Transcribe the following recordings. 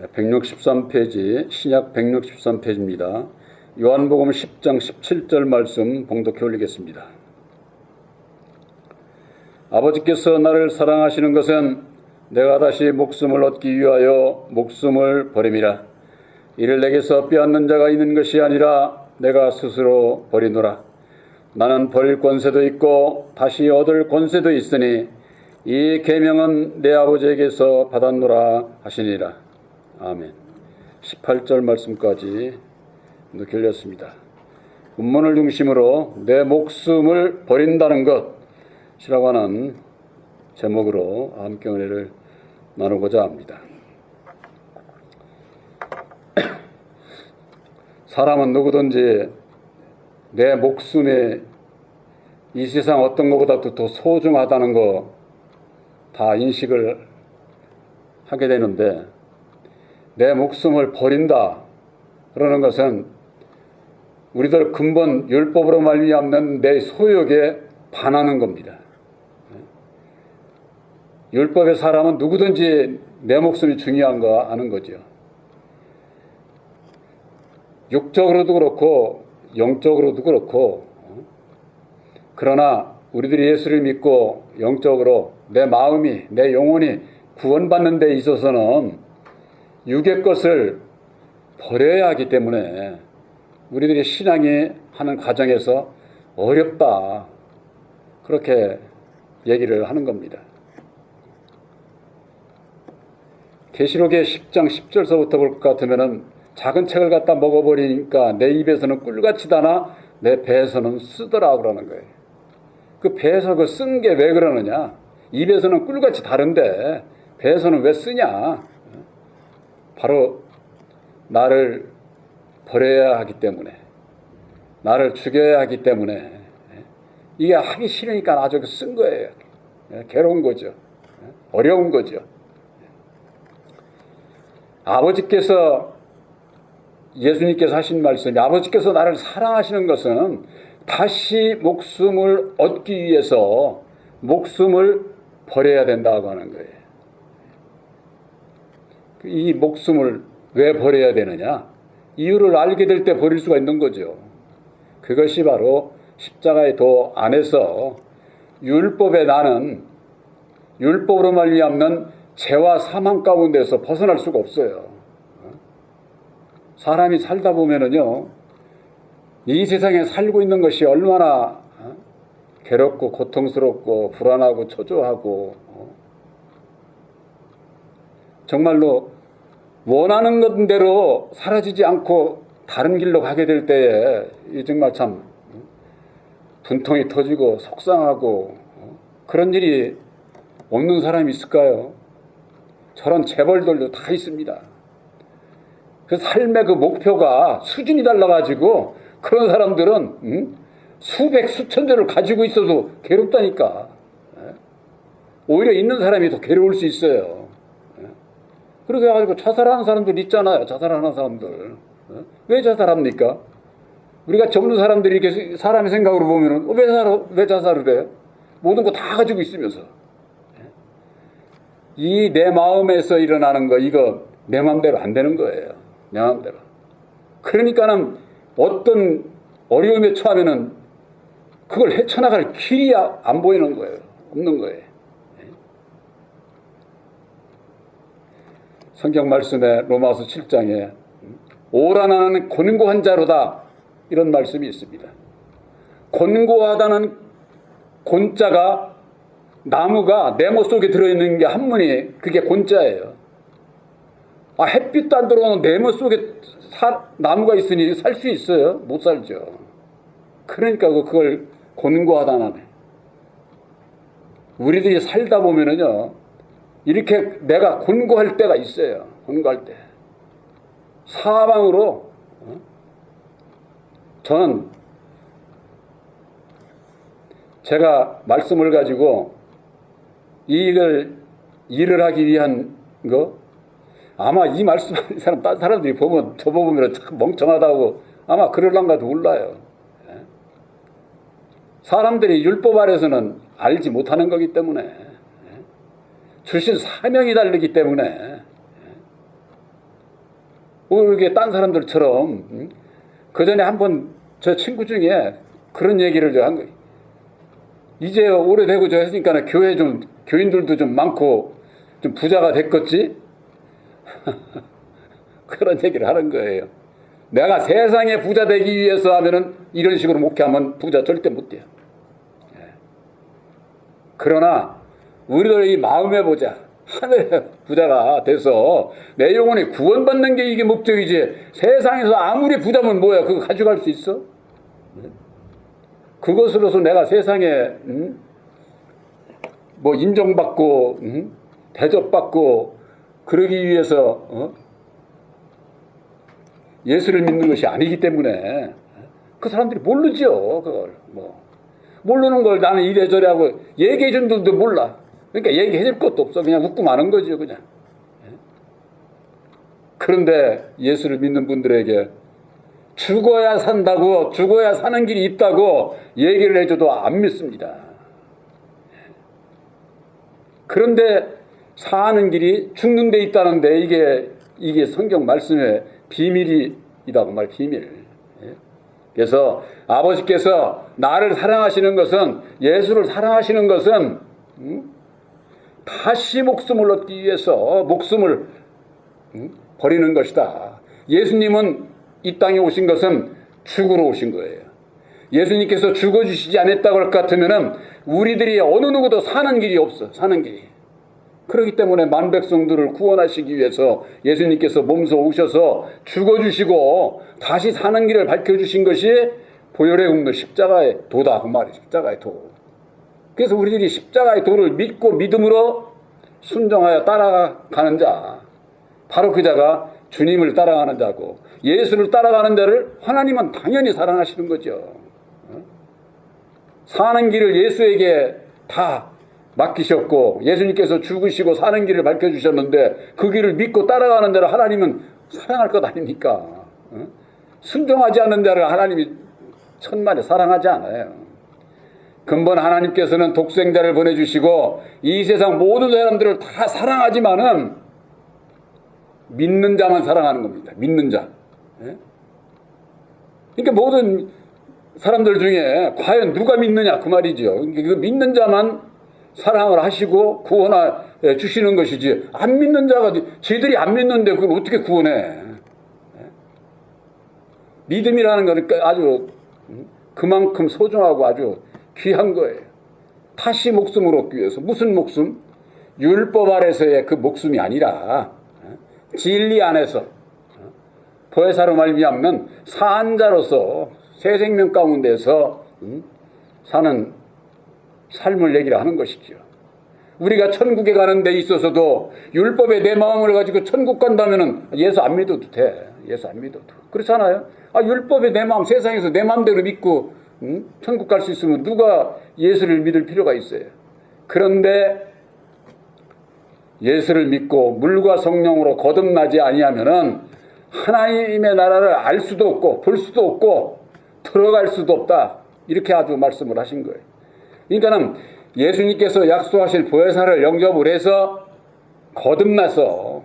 163페이지, 신약 163페이지입니다. 요한복음 10장 17절 말씀 봉독해 올리겠습니다. 아버지께서 나를 사랑하시는 것은 내가 다시 목숨을 얻기 위하여 목숨을 버림이라. 이를 내게서 빼앗는 자가 있는 것이 아니라 내가 스스로 버리노라. 나는 버릴 권세도 있고 다시 얻을 권세도 있으니 이 계명은 내 아버지에게서 받았노라 하시니라. 아멘. 18절 말씀까지 길렸습니다. 본문을 중심으로 내 목숨을 버린다는 것이라고 하는 제목으로 함께 은혜를 나누고자 합니다. 사람은 누구든지 내 목숨이 이 세상 어떤 것보다도 더 소중하다는 거 다 인식을 하게 되는데, 내 목숨을 버린다 그러는 것은 우리들 근본 율법으로 말미암는 내 소욕에 반하는 겁니다. 율법의 사람은 누구든지 내 목숨이 중요한가 하는 거죠. 육적으로도 그렇고 영적으로도 그렇고, 그러나 우리들이 예수를 믿고 영적으로 내 마음이, 내 영혼이 구원받는 데 있어서는 육의 것을 버려야 하기 때문에 우리들이 신앙이 하는 과정에서 어렵다, 그렇게 얘기를 하는 겁니다. 계시록의 10장 10절서부터 볼 것 같으면은 작은 책을 갖다 먹어버리니까 내 입에서는 꿀같이 다나 내 배에서는 쓰더라 그러는 거예요. 그 배에서 그 쓴 게 왜 그러느냐? 입에서는 꿀같이 다른데 배에서는 왜 쓰냐? 바로 나를 버려야 하기 때문에, 나를 죽여야 하기 때문에, 이게 하기 싫으니까 아주 쓴 거예요. 괴로운 거죠. 어려운 거죠. 아버지께서, 예수님께서 하신 말씀이, 아버지께서 나를 사랑하시는 것은 다시 목숨을 얻기 위해서 목숨을 버려야 된다고 하는 거예요. 이 목숨을 왜 버려야 되느냐? 이유를 알게 될 때 버릴 수가 있는 거죠. 그것이 바로 십자가의 도 안에서 율법에 나는, 율법으로 말미암는 죄와 사망 가운데서 벗어날 수가 없어요. 사람이 살다 보면은요, 이 세상에 살고 있는 것이 얼마나 괴롭고 고통스럽고 불안하고 초조하고, 정말로 원하는 것 대로 사라지지 않고 다른 길로 가게 될 때에 이 정말 참 분통이 터지고 속상하고, 그런 일이 없는 사람이 있을까요? 저런 재벌들도 다 있습니다. 그 삶의 그 목표가 수준이 달라가지고 그런 사람들은 수백 수천 대를 가지고 있어도 괴롭다니까. 오히려 있는 사람이 더 괴로울 수 있어요. 그렇게 해가지고 자살하는 사람들 있잖아요. 자살하는 사람들. 왜 자살합니까? 우리가 젊은 사람들이 이렇게 사람의 생각으로 보면은 왜 자살을 해요? 모든 거 다 가지고 있으면서. 이 내 마음에서 일어나는 거, 이거 내 마음대로 안 되는 거예요. 내 마음대로. 그러니까는 어떤 어려움에 처하면은 그걸 헤쳐나갈 길이 안 보이는 거예요. 없는 거예요. 성경 말씀에 로마서 7장에 오라나는 곤고한 자로다, 이런 말씀이 있습니다. 곤고하다는 곤자가, 나무가 네모 속에 들어있는 게 한문이 그게 곤자예요. 햇빛도 안 들어오는 네모 속에 나무가 있으니 살 수 있어요? 못 살죠. 그러니까 그걸 곤고하다는, 우리들이 살다 보면은요, 이렇게 내가 곤고할 때가 있어요. 곤고할 때. 사방으로. 저는 제가 말씀을 가지고 일을 하기 위한 거, 아마 이 말씀하는 사람, 다른 사람들이 보면, 저보면 참 멍청하다고 아마 그럴란가도 몰라요. 사람들이 율법 아래서는 알지 못하는 거기 때문에, 주신 사명이 다르기 때문에 이렇게 딴 사람들처럼 그 전에 한번 저 친구 중에 그런 얘기를 한 거예요. 이제 오래되고 저 했으니까 교인들도 좀 많고 좀 부자가 됐겠지? 그런 얘기를 하는 거예요. 내가 세상에 부자 되기 위해서 하면은 이런 식으로 목회하면 부자 절대 못 돼요. 그러나 우리들 이 마음에 보자. 하늘의 부자가 돼서 내 영혼이 구원받는 게 이게 목적이지. 세상에서 아무리 부자면 뭐야? 그거 가져갈 수 있어? 그것으로서 내가 세상에 뭐 인정받고 대접받고 그러기 위해서 예수를 믿는 것이 아니기 때문에 그 사람들이 모르죠. 그걸 모르는 걸 나는 이래저래 하고 얘기해 준 분들도 몰라. 그러니까 얘기해 줄 것도 없어. 그냥 웃고 마는 거죠. 그냥. 그런데 예수를 믿는 분들에게 죽어야 산다고, 죽어야 사는 길이 있다고 얘기를 해줘도 안 믿습니다. 그런데 사는 길이 죽는 데 있다는데 이게 성경 말씀의 비밀이라고 말, 비밀. 그래서 아버지께서 나를 사랑하시는 것은, 예수를 사랑하시는 것은 다시 목숨을 얻기 위해서 목숨을 버리는 것이다. 예수님은 이 땅에 오신 것은 죽으러 오신 거예요. 예수님께서 죽어주시지 않았다고 할 것 같으면 우리들이 어느 누구도 사는 길이 없어. 사는 길이. 그렇기 때문에 만백성들을 구원하시기 위해서 예수님께서 몸소 오셔서 죽어주시고 다시 사는 길을 밝혀주신 것이 보혈의 공로 십자가의 도다. 그 말이에요. 십자가의 도. 그래서 우리들이 십자가의 도를 믿고 믿음으로 순종하여 따라가는 자, 바로 그 자가 주님을 따라가는 자고, 예수를 따라가는 자를 하나님은 당연히 사랑하시는 거죠. 사는 길을 예수에게 다 맡기셨고 예수님께서 죽으시고 사는 길을 밝혀주셨는데 그 길을 믿고 따라가는 자를 하나님은 사랑할 것 아닙니까? 순종하지 않는 자를 하나님이 천만에 사랑하지 않아요. 근본 하나님께서는 독생자를 보내주시고 이 세상 모든 사람들을 다 사랑하지만은 믿는 자만 사랑하는 겁니다. 믿는 자. 그러니까 모든 사람들 중에 과연 누가 믿느냐 그 말이죠. 그 믿는 자만 사랑을 하시고 구원해 주시는 것이지, 안 믿는 자가, 쟤들이 안 믿는데 그걸 어떻게 구원해? 믿음이라는 것은 아주 그만큼 소중하고 아주 귀한 거예요. 다시 목숨을 얻기 위해서. 무슨 목숨? 율법 아래서의 그 목숨이 아니라 진리 안에서 보혜사로 말미암는 산 자로서 새 생명 가운데서 사는 삶을 얘기를 하는 것이죠. 우리가 천국에 가는 데 있어서도 율법에 내 마음을 가지고 천국 간다면은 예수 안 믿어도 돼. 예수 안 믿어도. 그렇잖아요. 율법에 내 마음, 세상에서 내 마음대로 믿고 천국 갈 수 있으면 누가 예수를 믿을 필요가 있어요. 그런데 예수를 믿고 물과 성령으로 거듭나지 아니하면은 하나님의 나라를 알 수도 없고 볼 수도 없고 들어갈 수도 없다. 이렇게 아주 말씀을 하신 거예요. 그러니까는 예수님께서 약속하신 보혜사를 영접을 해서 거듭나서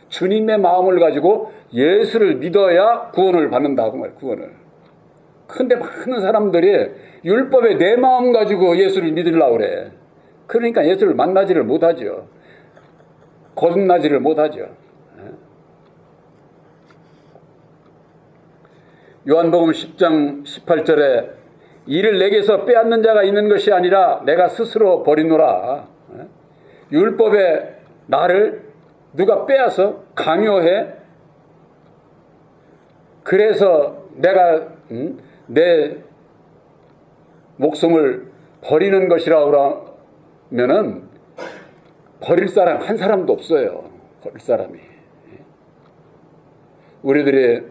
주님의 마음을 가지고 예수를 믿어야 구원을 받는다고 말이에요. 구원을. 근데 많은 사람들이 율법에 내 마음 가지고 예수를 믿으려고 그래. 그러니까 예수를 만나지를 못하죠. 거듭나지를 못하죠. 요한복음 10장 18절에 이를 내게서 빼앗는 자가 있는 것이 아니라 내가 스스로 버리노라. 율법에 나를 누가 빼앗아 강요해, 그래서 내가 내 목숨을 버리는 것이라고 하면은 버릴 사람 한 사람도 없어요. 버릴 사람이. 우리들이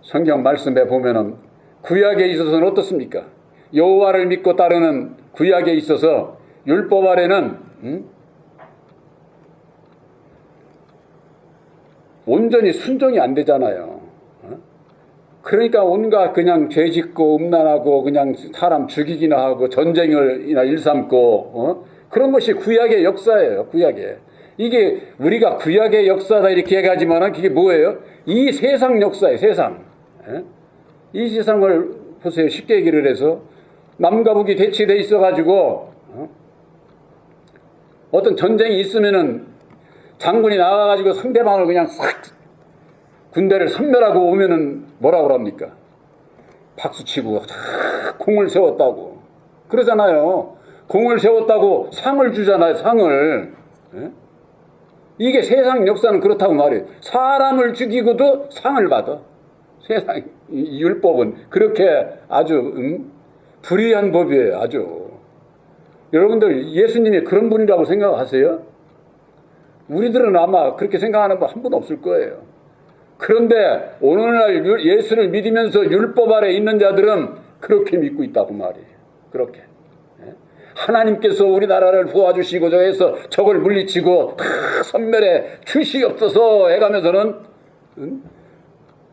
성경 말씀에 보면은 구약에 있어서는 어떻습니까? 여호와를 믿고 따르는 구약에 있어서 율법 아래는 온전히 순종이 안 되잖아요. 그러니까 온갖 그냥 죄짓고 음란하고 그냥 사람 죽이기나 하고 전쟁을 일삼고 그런 것이 구약의 역사예요. 구약에. 이게 우리가 구약의 역사다 이렇게 얘기하지만은 그게 뭐예요? 이 세상 역사예요, 세상. 예? 이 세상을 보세요. 쉽게 얘기를 해서 남과 북이 대치돼 있어가지고 어떤 전쟁이 있으면은 장군이 나가가지고 상대방을 그냥 싹 군대를 섬멸하고 오면은 뭐라 그럽니까? 박수치고 공을 세웠다고 그러잖아요. 공을 세웠다고 상을 주잖아요. 상을. 예? 이게 세상 역사는 그렇다고 말해요. 사람을 죽이고도 상을 받아. 세상 율법은 그렇게 아주 불의한 법이에요. 아주. 여러분들 예수님이 그런 분이라고 생각하세요? 우리들은 아마 그렇게 생각하는 분 한 분 없을 거예요. 그런데 오늘날 예수를 믿으면서 율법 아래 있는 자들은 그렇게 믿고 있다고 말이에요. 그렇게. 하나님께서 우리나라를 도와주시고 저에서 적을 물리치고 다 선멸해 주시옵소서 해가면서는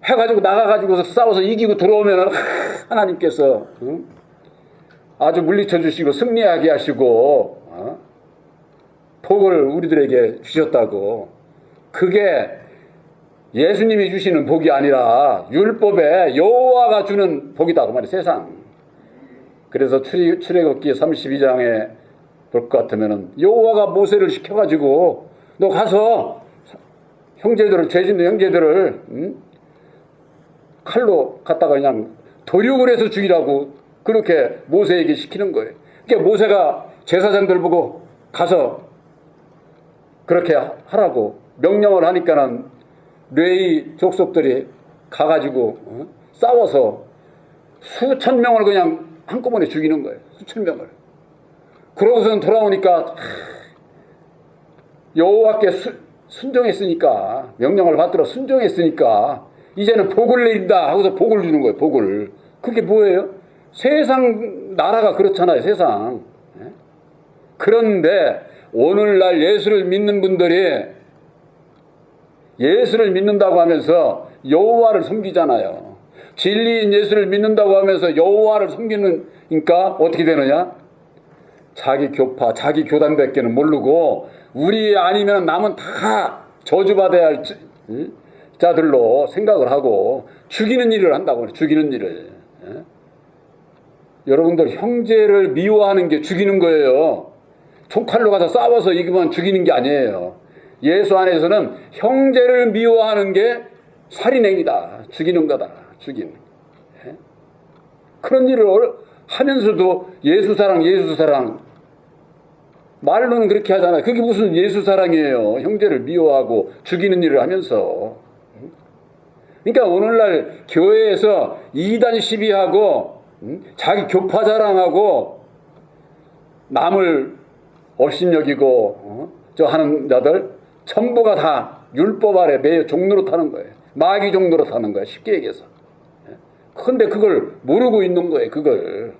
해가지고 나가가지고 싸워서 이기고 들어오면은 하나님께서 아주 물리쳐 주시고 승리하게 하시고 복을 우리들에게 주셨다고. 그게 예수님이 주시는 복이 아니라 율법에 여호와가 주는 복이다 그 말이에요. 세상. 그래서 출애굽기 32장에 볼 것 같으면은 여호와가 모세를 시켜가지고 너 가서 형제들을 죄 짓는 형제들을 칼로 갖다가 그냥 도륙을 해서 죽이라고 그렇게 모세에게 시키는 거예요. 그러니까 모세가 제사장들 보고 가서 그렇게 하라고 명령을 하니까는 레위 족속들이 가가지고 싸워서 수천 명을 그냥 한꺼번에 죽이는 거예요. 수천 명을. 그러고서는 돌아오니까 여호와께 순종했으니까 명령을 받들어 순종했으니까 이제는 복을 내린다 하고서 복을 주는 거예요. 복을. 그게 뭐예요? 세상 나라가 그렇잖아요. 세상. 그런데 오늘날 예수를 믿는 분들이 예수를 믿는다고 하면서 여호와를 섬기잖아요. 진리인 예수를 믿는다고 하면서 여호와를 섬기니까 어떻게 되느냐? 자기 교파, 자기 교단밖에는 모르고 우리 아니면 남은 다 저주받아야 할 자들로 생각을 하고 죽이는 일을 한다고 해요. 죽이는 일을. 여러분들 형제를 미워하는 게 죽이는 거예요. 총칼로 가서 싸워서 이기면 죽이는 게 아니에요. 예수 안에서는 형제를 미워하는 게 살인행위다. 죽이는 거다. 죽이는. 그런 일을 하면서도 예수 사랑 말로는 그렇게 하잖아요. 그게 무슨 예수 사랑이에요. 형제를 미워하고 죽이는 일을 하면서. 그러니까 오늘날 교회에서 이단 시비하고 자기 교파 자랑하고 남을 업신여기고 저 하는 자들 전부가 다 율법 아래 매여 종로로 타는 거예요. 마귀 종로로 타는 거예요. 쉽게 얘기해서. 그런데 그걸 모르고 있는 거예요. 그걸.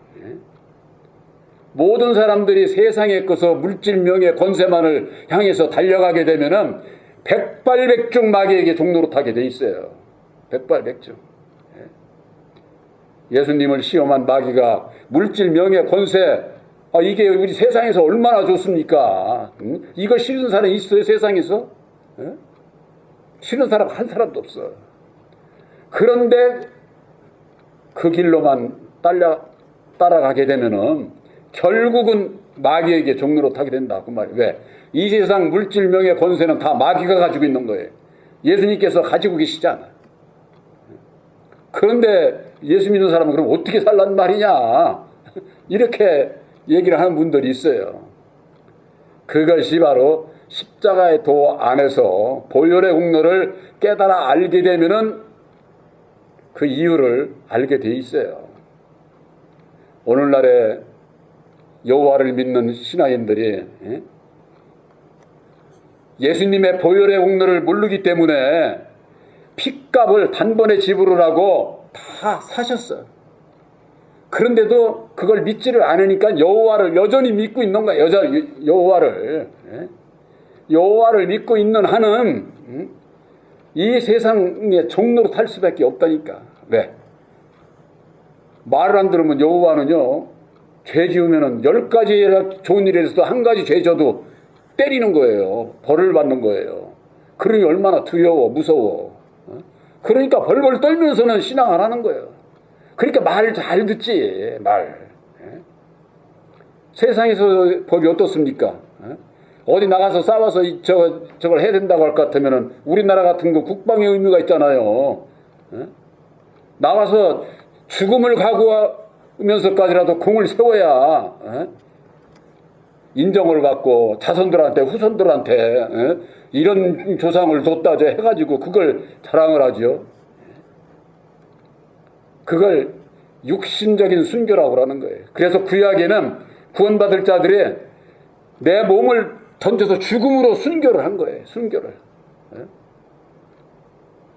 모든 사람들이 세상에 꺼서 물질 명예 권세만을 향해서 달려가게 되면은 백발백중 마귀에게 종로로 타게 돼 있어요. 백발백중. 예수님을 시험한 마귀가 물질 명예 권세 이게 우리 세상에서 얼마나 좋습니까? 이거 싫은 사람 있어요? 세상에서? 싫은 사람 한 사람도 없어. 그런데 그 길로만 따라가게 되면은 결국은 마귀에게 종로로 타게 된다. 그 말이에요. 왜? 이 세상 물질 명예 권세는 다 마귀가 가지고 있는 거예요. 예수님께서 가지고 계시지 않아요. 그런데 예수 믿는 사람은 그럼 어떻게 살란 말이냐? 이렇게 얘기를 하는 분들이 있어요. 그것이 바로 십자가의 도 안에서 보혈의 공로를 깨달아 알게 되면은 그 이유를 알게 돼 있어요. 오늘날의 여호와를 믿는 신앙인들이 예수님의 보혈의 공로를 모르기 때문에 핏값을 단번에 지불을 다 사셨어요. 그런데도 그걸 믿지를 않으니까 여호와를 여전히 믿고 있는 거예요. 여호와를 믿고 있는 한은 이 세상의 종로로 탈 수밖에 없다니까. 왜? 말을 안 들으면 여호와는요, 죄 지으면은 10가지 좋은 일에 있어도 한 가지 죄 져도 때리는 거예요. 벌을 받는 거예요. 그러니 얼마나 두려워, 무서워. 그러니까 벌벌 떨면서는 신앙 안 하는 거예요. 그러니까 말 잘 듣지, 말. 세상에서 법이 어떻습니까? 어디 나가서 싸워서 저걸 해야 된다고 할 것 같으면은 우리나라 같은 거 국방의 의무가 있잖아요. 나가서 죽음을 각오하면서까지라도 공을 세워야 인정을 받고 자손들한테 후손들한테 이런 조상을 뒀다 저 해가지고 그걸 자랑을 하죠. 그걸 육신적인 순교라고 하는 거예요. 그래서 구약에는 구원받을 자들이 내 몸을 던져서 죽음으로 순교를 한 거예요. 순교를.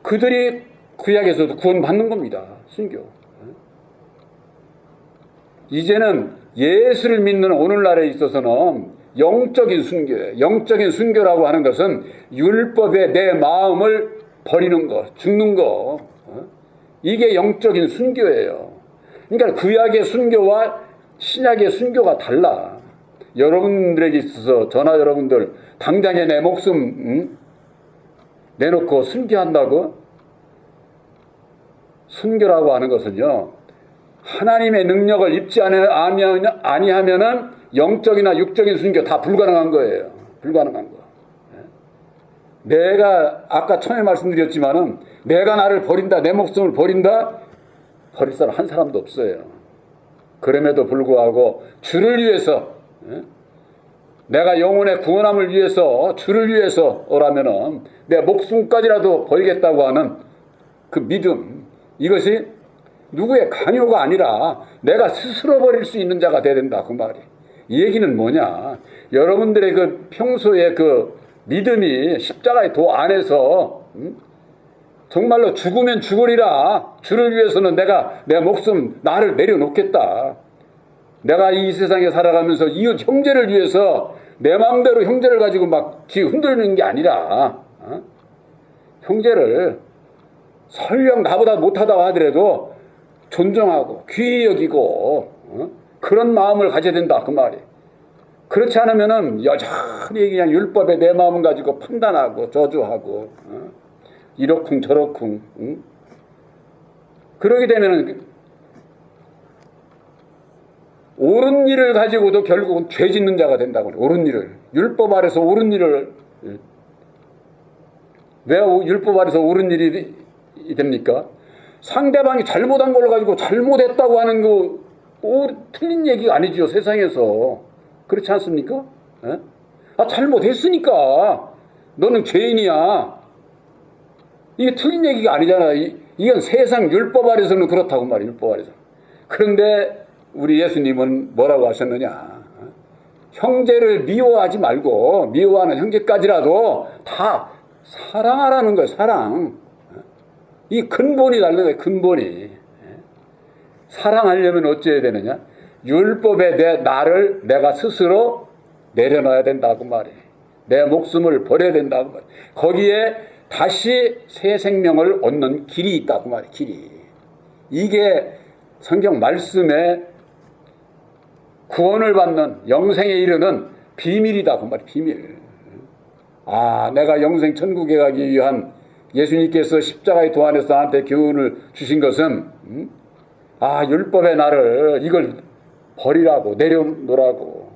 그들이 구약에서도 구원받는 겁니다. 순교. 이제는 예수를 믿는 오늘날에 있어서는 영적인 순교예요. 영적인 순교라고 하는 것은 율법에 내 마음을 버리는 거, 죽는 거. 이게 영적인 순교예요. 그러니까 구약의 순교와 신약의 순교가 달라. 여러분들에게 있어서 저나 여러분들 당장에 내 목숨 내놓고 순교한다고? 순교라고 하는 것은요, 하나님의 능력을 입지 아니하면은 영적이나 육적인 순교 다 불가능한 거예요. 불가능한 거. 내가 아까 처음에 말씀드렸지만은 내가 나를 버린다, 내 목숨을 버린다, 버릴 사람 한 사람도 없어요. 그럼에도 불구하고 주를 위해서, 내가 영혼의 구원함을 위해서, 주를 위해서라면은 내 목숨까지라도 버리겠다고 하는 그 믿음, 이것이 누구의 강요가 아니라 내가 스스로 버릴 수 있는 자가 돼야 된다, 그 말이. 이 얘기는 뭐냐? 여러분들의 그 평소의 그 믿음이 십자가의 도 안에서 정말로 죽으면 죽으리라, 주를 위해서는 내가 내 목숨 나를 내려놓겠다, 내가 이 세상에 살아가면서 이웃 형제를 위해서 내 마음대로 형제를 가지고 막 뒤 흔들는 게 아니라 형제를 설령 나보다 못하다고 하더라도 존중하고 귀히 여기고 그런 마음을 가져야 된다, 그 말이. 그렇지 않으면은 여전히 그냥 율법에 내 마음을 가지고 판단하고 저주하고 이러쿵 저러쿵 그러게 되면은 옳은 일을 가지고도 결국은 죄 짓는 자가 된다고. 옳은 일을, 율법 아래서 옳은 일을, 왜 율법 아래서 옳은 일이 됩니까? 상대방이 잘못한 걸 가지고 잘못했다고 하는 거 틀린 얘기가 아니죠, 세상에서. 그렇지 않습니까? 잘못했으니까 너는 죄인이야, 이게 틀린 얘기가 아니잖아. 이건 세상 율법 아래서는 그렇다고 말이야, 율법 아래서. 그런데 우리 예수님은 뭐라고 하셨느냐? 형제를 미워하지 말고, 미워하는 형제까지라도 다 사랑하라는 거예요. 사랑. 이 근본이 다른 거예요. 근본이. 사랑하려면 어찌해야 되느냐? 율법에 나를 내가 스스로 내려놔야 된다고 말이에요. 내 목숨을 버려야 된다고 말이에요. 거기에 다시 새 생명을 얻는 길이 있다고 말이에요. 길이. 이게 성경 말씀에 구원을 받는, 영생에 이르는 비밀이다, 그 말이에요. 비밀. 내가 영생 천국에 가기 위한 예수님께서 십자가의 도 안에서 나한테 교훈을 주신 것은 율법의 나를 이걸 버리라고, 내려놓으라고.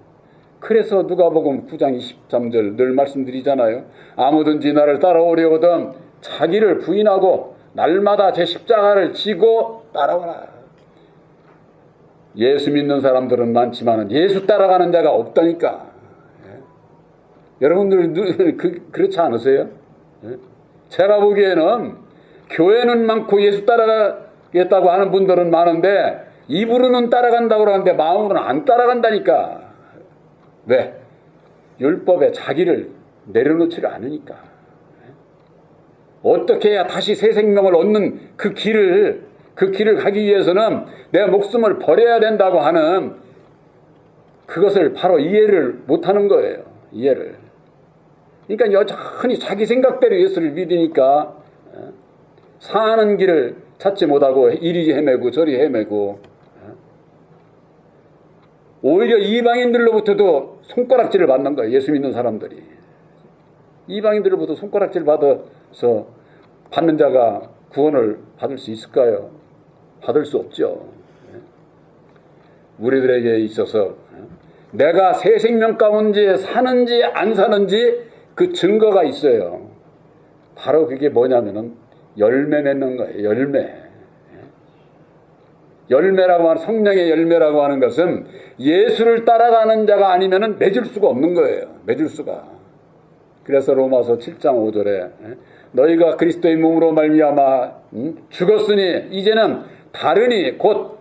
그래서 누가복음 9장 23절 늘 말씀드리잖아요. 아무든지 나를 따라오려거든 자기를 부인하고 날마다 제 십자가를 지고 따라와라. 예수 믿는 사람들은 많지만 예수 따라가는 자가 없다니까. 여러분들 그렇지 않으세요? 제가 보기에는 교회는 많고 예수 따라가겠다고 하는 분들은 많은데 입으로는 따라간다고 하는데 마음으로는 안 따라간다니까. 왜? 율법에 자기를 내려놓지를 않으니까. 어떻게 해야 다시 새 생명을 얻는 그 길을 가기 위해서는 내 목숨을 버려야 된다고 하는 그것을 바로 이해를 못하는 거예요. 이해를. 그러니까 여전히 자기 생각대로 예수를 믿으니까 사는 길을 찾지 못하고 이리 헤매고 저리 헤매고. 오히려 이방인들로부터도 손가락질을 받는 거예요. 예수 믿는 사람들이. 이방인들로부터 손가락질 받아서 받는 자가 구원을 받을 수 있을까요? 받을 수 없죠. 우리들에게 있어서 내가 새 생명 가운데 사는지 안 사는지 그 증거가 있어요. 바로 그게 뭐냐면은 열매 맺는 거예요. 열매. 열매라고 하는, 성령의 열매라고 하는 것은 예수를 따라가는 자가 아니면은 맺을 수가 없는 거예요. 맺을 수가. 그래서 로마서 7장 5절에 너희가 그리스도의 몸으로 말미암아 죽었으니 이제는 다르니 곧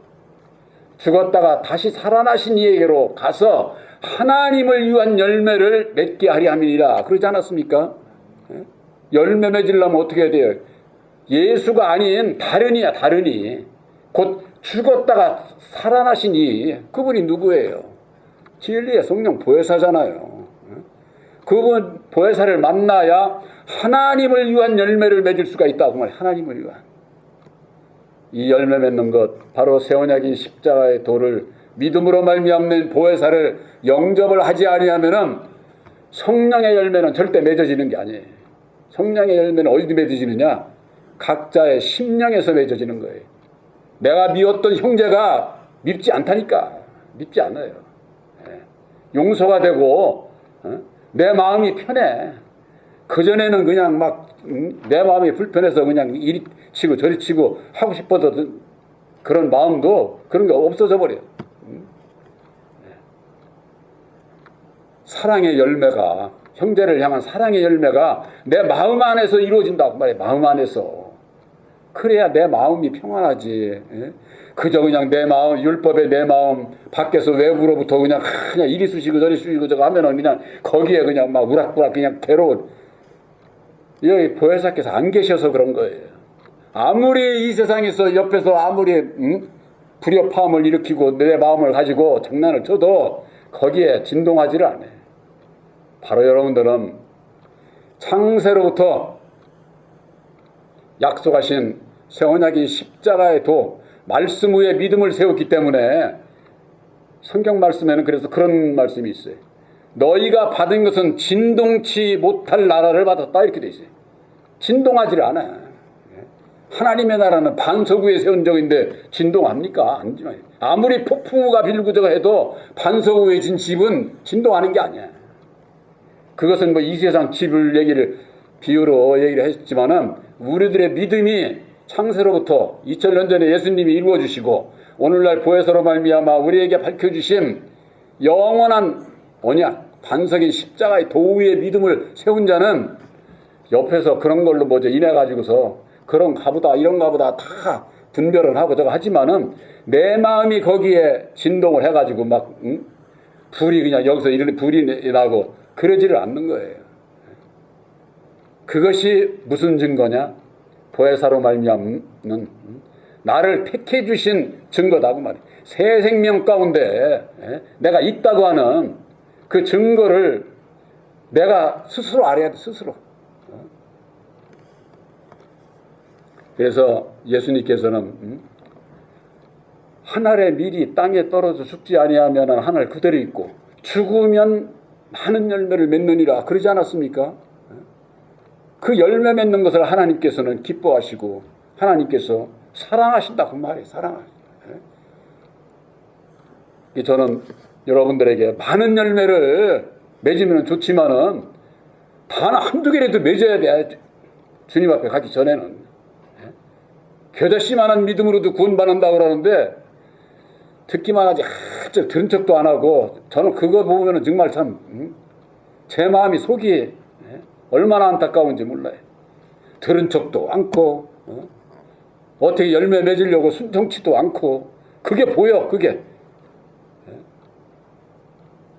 죽었다가 다시 살아나신 이에게로 가서 하나님을 위한 열매를 맺게 하리 함이니라. 그러지 않았습니까? 열매 맺으려면 어떻게 해야 돼요? 예수가 아닌 다른이야. 다른이. 곧 죽었다가 살아나신 이, 그분이 누구예요? 진리의 성령 보혜사잖아요. 그분 보혜사를 만나야 하나님을 위한 열매를 맺을 수가 있다고 말해요. 하나님을 위한. 이 열매 맺는 것, 바로 새 언약인 십자가의 도를 믿음으로 말미암는 보혜사를 영접을 하지 아니하면은 성령의 열매는 절대 맺어지는 게 아니에요. 성령의 열매는 어디 맺어지느냐? 각자의 심령에서 맺어지는 거예요. 내가 미웠던 형제가 밉지 않다니까. 밉지 않아요. 용서가 되고 내 마음이 편해. 그전에는 그냥 막 내 마음이 불편해서 그냥 이리 치고 저리 치고 하고 싶어도 그런 마음도 그런 게 없어져 버려요. 사랑의 열매가, 형제를 향한 사랑의 열매가 내 마음 안에서 이루어진다고 말이에요. 마음 안에서. 그래야 내 마음이 평안하지. 그저 그냥 내 마음, 율법에 내 마음 밖에서 외부로부터 그냥 이리 쑤시고 저리 쑤시고 저거 하면은 그냥 거기에 그냥 막 우락부락 그냥 괴로운. 여기 보혜사께서 안 계셔서 그런 거예요. 아무리 이 세상에서 옆에서 아무리 불협화음을 일으키고 내 마음을 가지고 장난을 쳐도 거기에 진동하지를 않아요. 바로 여러분들은 창세로부터 약속하신 새 언약인 십자가의 도, 말씀 위에 믿음을 세웠기 때문에 성경 말씀에는 그래서 그런 말씀이 있어요. 너희가 받은 것은 진동치 못할 나라를 받았다 이렇게 돼 있어요. 진동하지를 않아요. 하나님의 나라는 반석 위에 세운 적인데 진동합니까? 아니지만 아무리 폭풍우가 빌고 저거 해도 반석 위에 진 집은 진동하는 게 아니야. 그것은 뭐 이 세상 집을 비유로 얘기를 했지만은 우리들의 믿음이 창세로부터 2000년 전에 예수님이 이루어주시고 오늘날 보혜사로 말미암아 우리에게 밝혀주신 영원한 언약, 반석인 십자가의 도 위에 믿음을 세운 자는 옆에서 그런 걸로 인해가지고서 그런가 보다 이런가 보다 다 분별을 하고 저거 하지만은 내 마음이 거기에 진동을 해가지고 막 불이 그냥 여기서 이런 불이 나고 그러지를 않는 거예요. 그것이 무슨 증거냐? 보혜사로 말미암는 나를 택해 주신 증거다고 말이에요. 새 생명 가운데 내가 있다고 하는 그 증거를 내가 스스로 알아야 돼. 스스로. 그래서 예수님께서는 하늘의 밀이 땅에 떨어져 죽지 아니하면 하늘 그대로 있고 죽으면 많은 열매를 맺느니라 그러지 않았습니까? 그 열매 맺는 것을 하나님께서는 기뻐하시고 하나님께서 사랑하신다고 말이에요. 사랑하신다. 저는 여러분들에게 많은 열매를 맺으면 좋지만은 단 한두 개라도 맺어야 돼. 주님 앞에 가기 전에는. 겨자씨만한 믿음으로도 구원받는다고 그러는데 듣기만 하지 들은 척도 안 하고 저는 그거 보면은 정말 참 제 마음이 속이 얼마나 안타까운지 몰라요. 들은 척도 않고 어떻게 열매 맺으려고 순종치도 않고 그게 보여. 그게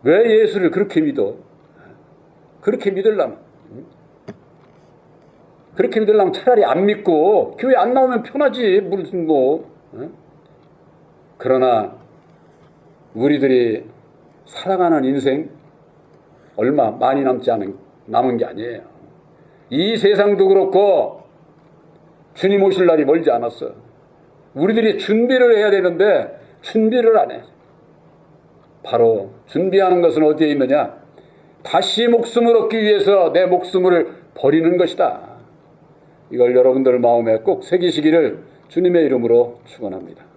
왜 예수를 그렇게 믿어? 그렇게 믿으려면 차라리 안 믿고 교회 안 나오면 편하지. 무슨 그러나 우리들이 살아가는 인생 얼마 많이 남은 게 아니에요. 이 세상도 그렇고 주님 오실 날이 멀지 않았어. 우리들이 준비를 해야 되는데 준비를 안 해. 바로 준비하는 것은 어디에 있느냐? 다시 목숨을 얻기 위해서 내 목숨을 버리는 것이다. 이걸 여러분들 마음에 꼭 새기시기를 주님의 이름으로 축원합니다.